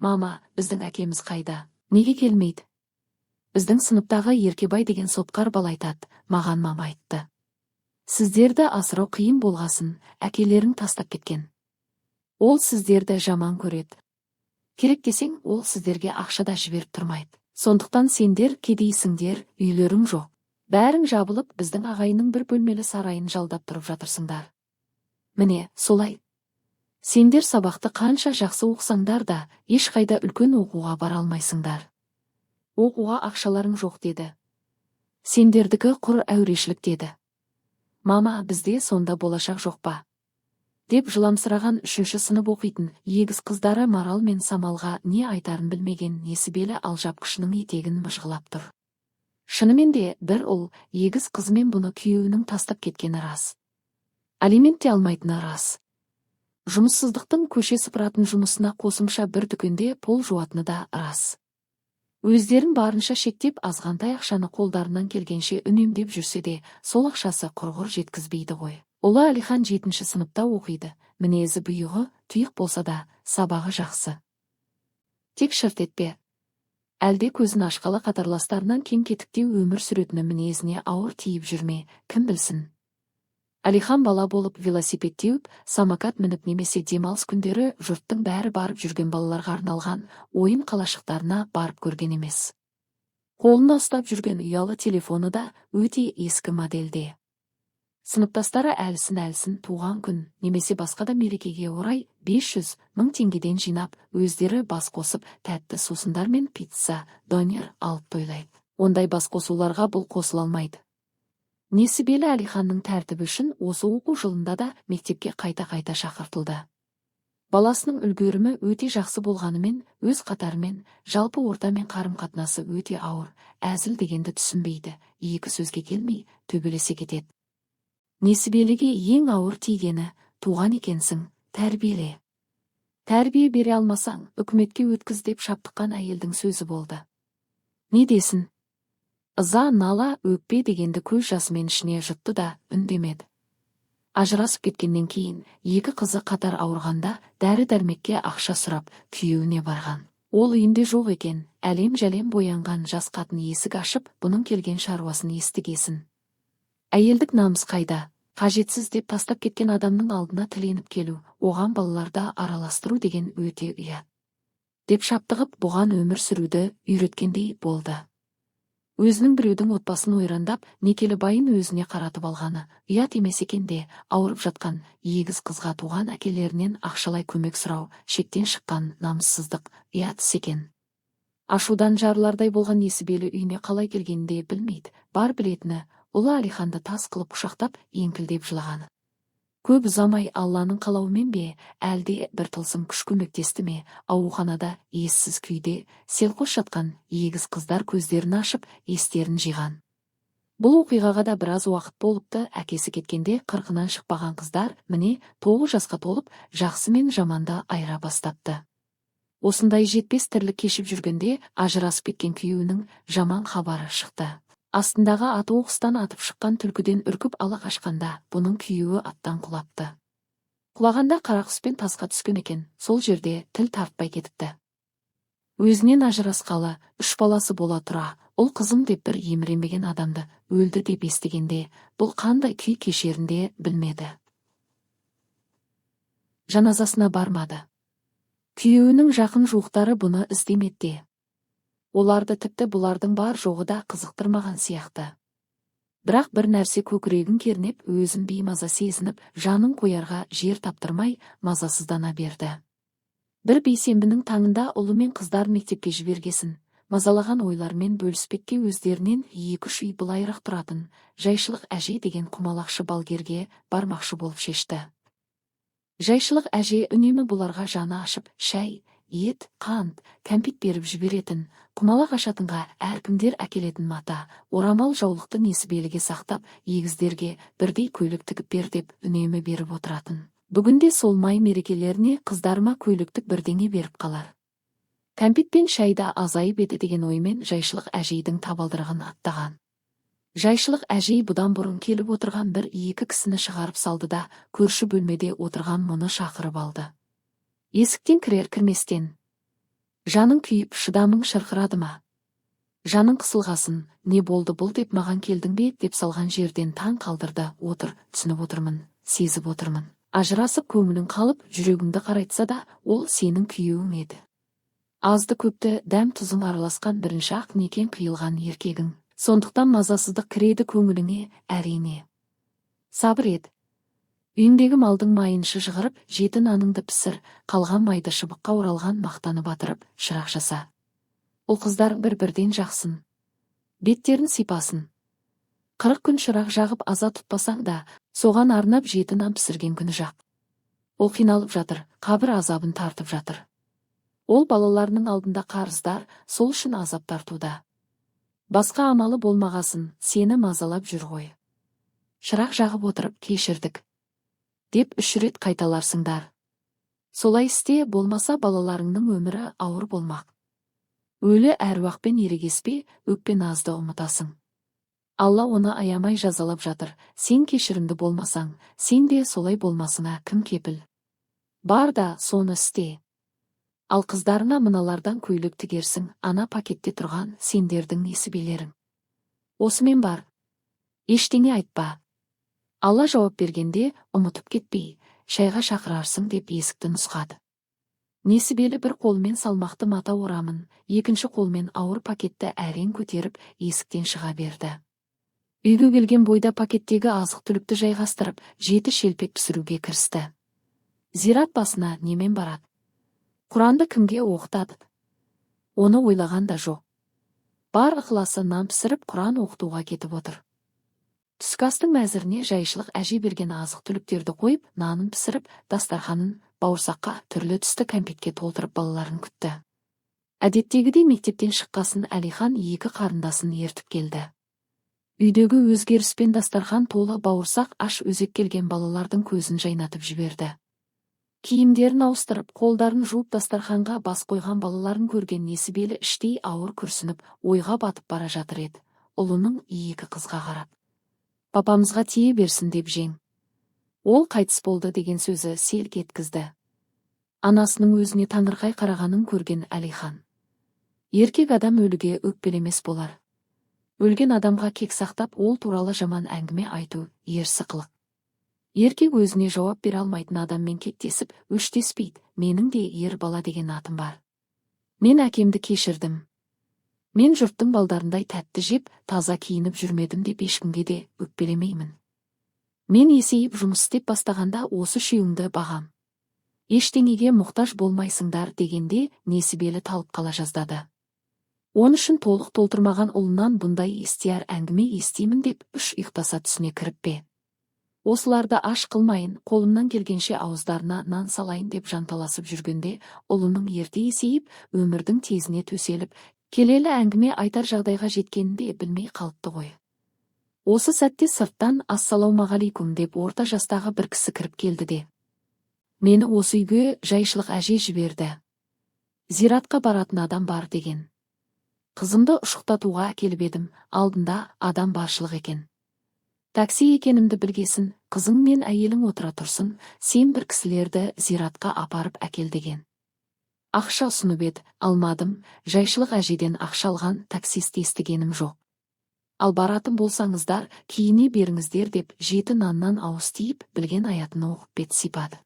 Мама, біздің әкеміз қайда? Неге келмейді? Біздің сыныптағы Еркебай деген сотқар бала айтады, маған мама айтты. Сіздерді асырау қиын болғасын, әкелерің тастап кеткен. Ол сіздерді жаман көреді. Керек десең, ол сіздерге ақшада жіберіп тұрмайды. Сондықтан сендер кедейсіңдер, үйлерің жоқ. Бәрің жабылып, біздің ағайынның бір бөлмелі сарайын жалдап тұрып жатырсыңдар. Міне, солай. Сендер сабақты қанша жақсы оқысаңдар да, ешқайда үлкен оқуға бара алмайсыңдар. Оқуға ақшаларың жоқ деді. Сендердікі құр әурешілік деді. Мама, бізде сонда болашақ жоқ па? Деп жыламсыраған 3-ші сынып оқитын егіз қыздары Марал мен Самалға не айтарын білмеген несібелі алжапқышының етегін мыжғылап тұр. Шынымен де бір ұл егіз қызымен бұны күйеуінің тастап кеткені рас. Алимент те алмайтыны рас. Жұмыссыздықтың көше сыпыратын жұмысына қосымша бір дүкенде пол жуатыны да рас. Өздерін барынша шектеп азғантай ақшаны қолдарынан келгенше үнемдеп жүрсе де, сол ақшасы құрғыр жеткізбейді ғой. Ұлы Әлихан 7-ші сыныпта оқиды, мінезі бұйығы, тұйық болса да, сабағы жақсы. Тек шырт етпе. Әлде көзін ашқалы қатарластарынан кем-кетіктеу өмір сүретіні мінезіне ауыр тиіп жүрме, кім білсін. Әлихан бала болып велосипед теуіп, самокат мініп немесе демалыс күндері жұрттың бәрі барып жүрген балаларға арналған ойын қалашықтарына барып көрген емес. Қолына ұстап жүрген ұялы телефоны да өте ескі модельде. Сыныптастары әлсін туған күн немесе басқа да мерекеге орай 500.000 теңгеден жинап, өздері бас қосып, тәтті сусындар мен пицца, донер алып тойлайды. Ондай бас қосуларға бұл қосыла алмайды. Несібелі Әлиханның тәртібі үшін осы оқу жылында да мектепке қайта-қайта шақыртылды. Баласының үлгерімі өте жақсы болғанымен, өз қатарымен, жалпы ортамен қарым-қатынасы өте ауыр, әзіл дегенді түсінбейді, екі сөзге келмей, төбелесе кетеді. Несібеліге ең ауыр тигені, туған екенсің, тәрбиеле. Тәрбие бере алмасаң, үкіметке өткіз деп шаптыққан әйелдің сөзі болды. Не десін? Ыза, нала, өкпе дегенді көз жасымен ішіне жұтты да үндемеді. Ажырасып кеткеннен кейін екі қызы қатар ауырғанда дәрі-дәрмекке ақша сұрап күйеуіне барған. Ол үйінде жоқ екен, әлем-жәлем боянған жас қатын есік ашып, бұның келген шаруасын естігесін. Әйелдік намыс қайда? Қажетсіз деп тастап кеткен адамның алдына тіленіп келу, оған балаларда араластыру деген өте ұят. Деп шаптығып, бұған өмір сүруді үйреткендей болды. Өзінің біреудің отбасын ойрандап, некелі байын өзіне қаратып алғаны, ұят емес екен де, ауырып жатқан егіз қызға туған әкелерінен ақшалай көмек сұрау, шектен шыққан намыссыздық, ұят іс екен. Ашудан жарылардай болған Несібелі үйіне қалай келгенде білмейді, бар білетіні, ұлы Әлиханды тас қылып құшақтап, еңкілдеп жылағаны. Көп ұзамай Алланың қалауымен бе, әлде бір тылсым күш көмектесті ме, ауруханада ессіз күйде селқос жатқан егіз қыздар көздерін ашып, естерін жиған. Бұл оқиғаға да біраз уақыт болыпты, әкесі кеткенде 40-нан шықпаған қыздар, міне 9 жасқа толып, жақсы мен жаманды айыра бастапты. Осындай жетпес тірлік кешіп жүргенде, ажырасып кеткен күйеуінің жаман хабары шықты. Астындағы аты оқыстан атып шыққан түлкіден үркіп ала қашқанда, бұның күйеуі аттан құлапты. Құлағанда қарақұспен тасқа түскен екен, сол жерде тіл тартпай кетіпті. Өзінен ажырасқалы 3 баласы бола тұра, ұл қызым деп бір еміренбеген адамды өлді деп естігенде, бұл қандай күй кешерінде білмеді. Жаназасына бармады. Күйеуінің жақын жуықтары бұны іздемеді. Оларды тіпті бұлардың бар жоғы да қызықтырмаған сияқты. Бірақ бір нәрсе көкірегін кернеп, өзін беймаза сезініп, жанын қоярға жер таптырмай мазасыздана берді. Бір бейсенбінің таңында ұлы мен қыздар мектепке жібергесін, мазалаған ойлармен бөліспекке өздерінен 2-3 үй былайырақ тұратын Жайшылық әже деген құмалақшы балгерге бармақшы болып шешті. Жайшылық әже үнемі бұларға жаны ашып, шәй, ет, қант, кәмпит беріп жіберетін, құмалақ ашатынға әркімдер әкелетін мата, орамал жаулықты Несібеліге сақтап, егіздерге бірдей көйлек тігіп бер деп үнемі беріп отыратын. Бүгінде сол май мерекелеріне қыздарыма көйлектік бірдеңе беріп қалар. Кәмпит пен шайда азайып еді деген оймен Жайшылық әжейдің табалдырығын аттаған. Жайшылық әжей бұдан бұрын келіп отырған 1-2 кісіні шығарып салды да, көрші бөлмеде отырған мұны шақырып алды. Есіктен кірер-кірместен: Жаның күйіп, шыдамың шырқырады ма? Жаның қысылғасын, не болды бұл деп маған келдің бе деп салған жерден таң қалдырды. Отыр, түсініп отырмын, сезіп отырмын. Ажырасып көңілің қалып, жүрегіңді қарайтса да, ол сенің күйеуің еді. Азды көпті дәм тұзың араласқан бірінші ақ некен қиылған еркегің. Сондықтан мазасыздық кіреді көңіліңе, әрине. Сабыр ет. Үйіндегі малдың майын шыжғырып, жеті наныңды пісір, қалған майды шыбыққа оралған мақтаны батырып, шырақ жаса. Ол қыздар бір-бірден жақсын. Беттерін сипасын. 40 күн шырақ жағып аза тұтпасаң да, соған арнап жеті нан пісірген күні жақ. Ол қиналып жатыр, қабір азабын тартып жатыр. Ол балаларының алдында қарыздар, сол үшін азап тартуда. Басқа амалы болмағасын, сені мазалап жүр ғой. Шырақ жағып отырып кешірдік деп 3 рет қайталарсыңдар. Солай істе, болмаса балаларыңның өмірі ауыр болмақ. Өлі әруақпен ерегеспе, өкпен азды ұмытасың. Алла оны аямай жазалап жатыр. Сен кешірімді болмасаң, сен де солай болмасыңа кім кепіл? Бар да соны істе. Ал қыздарына мыналардан көйлек тігерсің, ана пакетте тұрған сендердің несібелерің. Осымен бар. Ештеңе айтпа. Алла жауап бергенде, ұмытып кетпей, шайға шақырарсың деп есікті нұсқады. Несібелі бір қолмен салмақты мата орамын, екінші қолмен ауыр пакетті әрең көтеріп, есіктен шыға берді. Үйге келген бойда пакеттегі азық-түлікті жайғастырып, 7 шелпек пісіруге кірісті. Зират басына немен барады? Құранды кімге оқытады? Оны ойлаған да жоқ. Бар ықыласы нан пісіріп, Құран оқытуға кетіп отыр. Түскі астың мәзіріне жайшылық әже берген азық-түліктерді қойып, нанын пісіріп, дастарханын бауырсаққа, түрлі түсті кәмпитке толтырып балаларын күтті. Әдеттегідей мектептен шыққасын Әлихан 2 қарындасын ертіп келді. Үйдегі өзгеріспен дастархан толы бауырсақ аш өзек келген балалардың көзін жайнатып жіберді. Киімдерін ауыстырып, қолдарын жуып дастарханға бас қойған балаларын көрген Несібелі іштей ауыр күрсініп, ойға батып бара жатыр еді. Ұлының 2 қызға қарап: «Папамызға тие берсін» деп жең. Ол қайтыс болды деген сөзі селк еткізді. Анасының өзіне таңырқай қарағанын көрген Әлихан: еркек адам өліге өкпелемес болар. Өлген адамға кек сақтап, ол туралы жаман әңгіме айту ерсі қылық. Еркек өзіне жауап бере алмайтын адаммен кектесіп, өштеспейді. Менің де ер бала деген атым бар. Мен әкемді кешірдім. Мен жұрттың балдарындай тәтті жеп, таза киініп жүрмедім деп ешкімге де өкпелемеймін. Мен есейіп жұмыс істеп бастағанда осы үшеуіңді бағам. Ештеңеге мұқтаж болмайсыңдар дегенде Несібелі талып қала жаздады. Он үшін толық толтырмаған ұлынан бұндай естияр әңгіме естимін деп 3 ұйықтаса түсіне кіріп пе. Осыларды аш қылмайын, қолымнан келгенше ауыздарына нан салайын деп жанталасып жүргенде, ұлының ерте есейіп, өмірдің тезіне төселіп, келелі әңгіме айтар жағдайға жеткенінде білмей қалыпты ғой. Осы сәтте сырттан «Ассалаумағалейкум» деп орта жастағы бір кісі кіріп келді де: «Мені осы үйге жайшылық әже жіберді. Зиратқа баратын адам бар» деген. «Қызымды ұшықтатуға әкеліп едім, алдында адам баршылық екен. Такси екенімді білгесін, қызың мен әйелің отыра тұрсын, сен бір кісілерді зиратқа апарып әкел» деген. Ақша ұсынып еді, алмадым, жайшылық әжеден ақша алған таксист естігенім жоқ. Ал баратын болсаңыздар, киіне беріңіздер деп 7 наннан ауыз тиіп, білген аятын оқып бет сипады.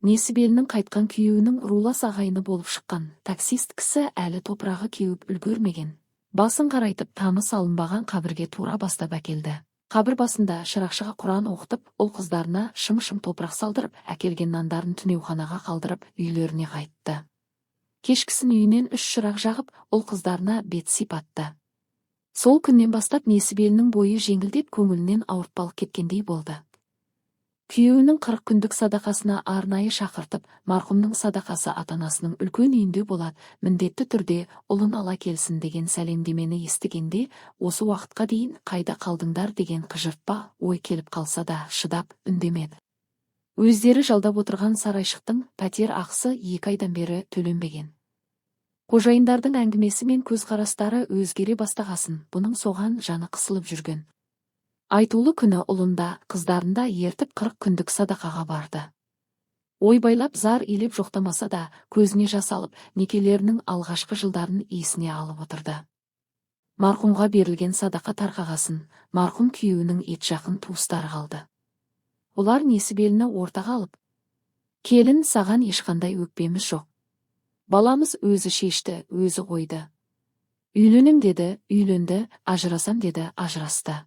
Несібелінің қайтқан күйеуінің рулас ағайыны болып шыққан таксист кісі әлі топырағы кеуіп үлгермеген. Басын қарайтып, тамы салынбаған қабірге тура бастап әкелді. Қабір басында шырақшыға Құран оқытып, ұл қыздарына шым-шым топырақ салдырып, әкелген нандарын түнеуханаға қалдырып, үйлеріне қайтты. Кешкісін үйінен 3 шырақ жағып, ұл қыздарына бет сипатты. Сол күннен бастап Несібелінің бойы жеңілдеп, көңілінен ауыртпалық кеткендей болды. Күйеуінің 40 күндік садақасына арнайы шақыртып, марқұмның садақасы ата-анасының үлкен үйінде болады, міндетті түрде ұлын ала келсін деген сәлемдемені естігенде, осы уақытқа дейін қайда қалдыңдар деген қыжыртпа ой келіп қалса да шыдап үндемеді. Өздері жалдап отырған сарайшықтың пәтер ақысы 2 айдан бері төленбеген. Қожайындардың әңгімесі мен көзқарастары өзгере бастағасын, бұның соған жаны қысылып жүрген. Айтулы күні ұлында, қыздарында ертіп 40 күндік садақаға барды. Ойбайлап зар илеп жоқтамаса да, көзіне жас алып, некелерінің алғашқы жылдарын есіне алып отырды. Марқұмға берілген садақа тарқағасын, марқұм күйеуінің ет жақын туыстары қалды. Олар несібеліні ортаға алып: келін, саған ешқандай өкпеміз жоқ. Баламыз өзі шешті, өзі қойды. Үйленем деді, үйленді, ажырасам деді, ажырасты.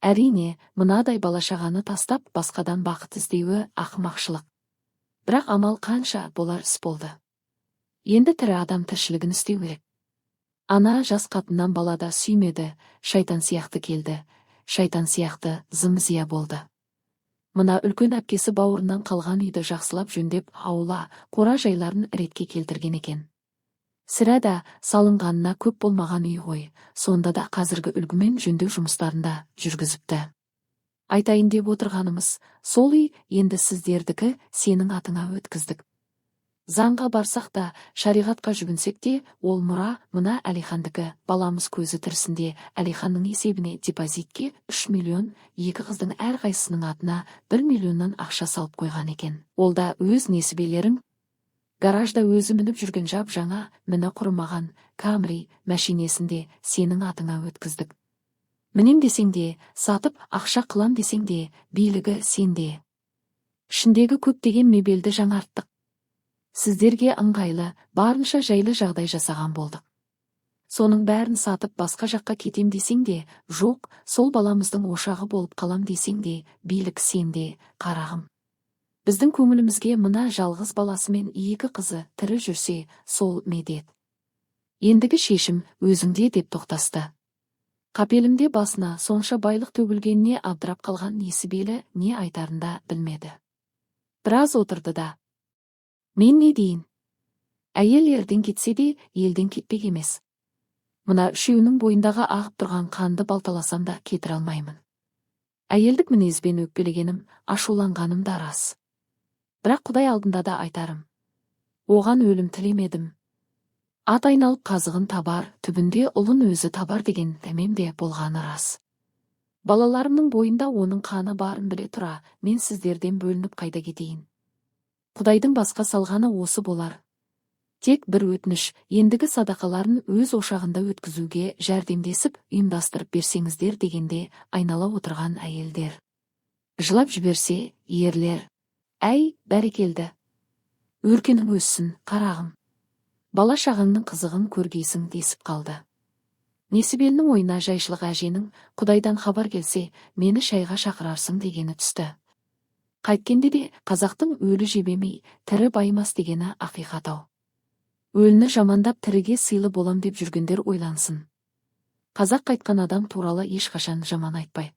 Әрине, мынадай балашағаны тастап, басқадан бақыт іздеуі ақымақшылық. Бірақ амал қанша, болар іс болды. Енді тірі адам тіршілігін істеу керек. Ана жас қатыннан балада сүймеді, шайтан сияқты келді, шайтан сияқты зым-зия болды. Мына үлкен әпкесі бауырынан қалған үйді жақсылап жөндеп, аула, қора жайларын ретке келтірген екен. Сірә да салынғанына көп болмаған үй ғой, сонда да қазіргі үлгімен жөндеу жұмыстарында жүргізіпті. Айтайын деп отырғанымыз, сол үй енді сіздердікі, сенің атыңа өткіздік. Заңға барсақ та, шариғатқа жүгінсек те, ол мұра, мына Әлихандікі. Баламыз көзі тірісінде Әлиханның есебіне депозитке 3 миллион, екі қыздың әрқайсысының атына 1 миллионнан ақша салып қойған екен. Ол да өз несібелерің. Гаражда өзі мініп жүрген жап жаңа, міні құрымаған Камри мәшинесінде сенің атыңа өткіздік. Мінем десең де, сатып ақша қылам десең де, билігі сенде. Ішіндегі көптеген мебелді жаңарттық. Сіздерге ыңғайлы, барынша жайлы жағдай жасаған болдық. Соның бәрін сатып басқа жаққа кетем десең де, жоқ, сол баламыздың ошағы болып қалам десең де, билік сенде, қарағым. Біздің көңілімізге мына жалғыз баласымен 2 қызы тірі жүрсе, сол медет. Ендігі шешім өзіңде, деп тоқтасты. Қапелімде басына сонша байлық төгілгеніне абдырап қалған несібелі не айтарын да білмеді. Біраз отырды да: мен не дейін? Әйел ерден кетсе де, елден кетпек емес. Мына үшеуінің бойындағы ағып тұрған қанды балталасам да кетір алмаймын. Әйелдік мінезбен өкпелегенім, ашуланғаным да рас. Бірақ Құдай алдында да айтарым: оған өлім тілемедім. Ат айналып қазығын табар, түбінде ұлын өзі табар деген дәмемде болғаны рас. Балаларымның бойында оның қаны барын біле тұра, мен сіздерден бөлініп қайда кетейін? Құдайдың басқа салғаны осы болар. Тек бір өтініш, ендігі садақаларын өз ошағында өткізуге жәрдемдесіп, ұйымдастырып берсеңіздер дегенде, айнала отырған әйелдер жылап жіберсе, ерлер: әй, бәрекелді. Өркенің өссін, қарағым. Бала шағаңның қызығын көргейсің десіп қалды. Несібелінің ойына жайшылық әженің Құдайдан хабар келсе, мені шайға шақырарсың дегені түсті. Қайткенде де қазақтың өлі жебемей, тірі байымас дегені ақиқат ау. Өліні жамандап тіріге сыйлы болам деп жүргендер ойлансын. Қазақ қайтқан адам туралы ешқашан жаман айтпай.